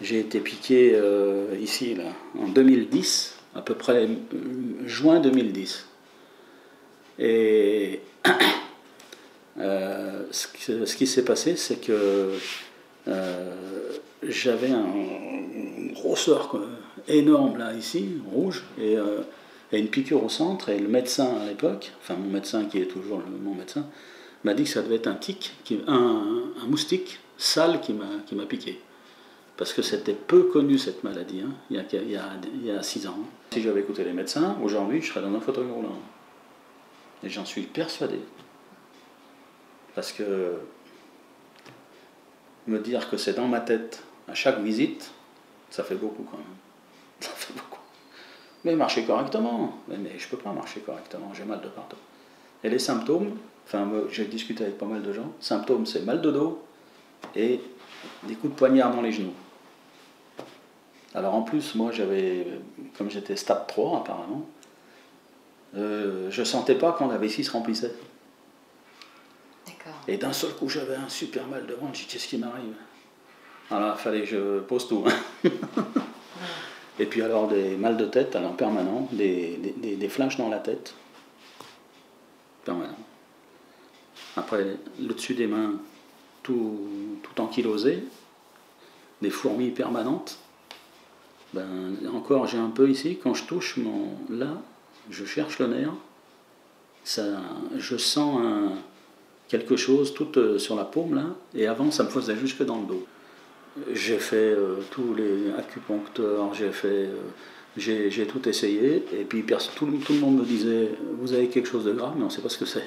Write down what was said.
J'ai été piqué ici, là, en 2010, à peu près juin 2010. Et ce qui s'est passé, c'est que j'avais une grosseur énorme là, ici, rouge, et une piqûre au centre, et le médecin à l'époque, enfin mon médecin qui est toujours mon médecin, m'a dit que ça devait être un tic, un moustique sale qui m'a piqué. Parce que c'était peu connu cette maladie, hein, il y a 6 ans. Si j'avais écouté les médecins, aujourd'hui je serais dans un fauteuil roulant. Et j'en suis persuadé. Parce que me dire que c'est dans ma tête à chaque visite, ça fait beaucoup quand même. Ça fait beaucoup. Mais marcher correctement. Mais je ne peux pas marcher correctement, j'ai mal de partout. Et les symptômes, enfin j'ai discuté avec pas mal de gens, symptômes c'est mal de dos et des coups de poignard dans les genoux. Alors en plus, moi comme j'étais stade 3 apparemment, je sentais pas quand la vessie se remplissait. Et d'un seul coup, j'avais un super mal de ventre. Je dis, qu'est-ce qui m'arrive? Alors, il fallait que je pose tout. Et puis alors, des mal de tête alors, permanents, des flashs dans la tête. Permanents. Après, le dessus des mains, tout ankylosé. Des fourmis permanentes. Ben, encore, j'ai un peu ici, quand je touche là, je cherche le nerf. Je sens quelque chose tout sur la paume là, et avant ça me faisait jusque dans le dos. J'ai fait tous les acupuncteurs, j'ai tout essayé, et puis tout le monde me disait vous avez quelque chose de grave, mais on ne sait pas ce que c'est.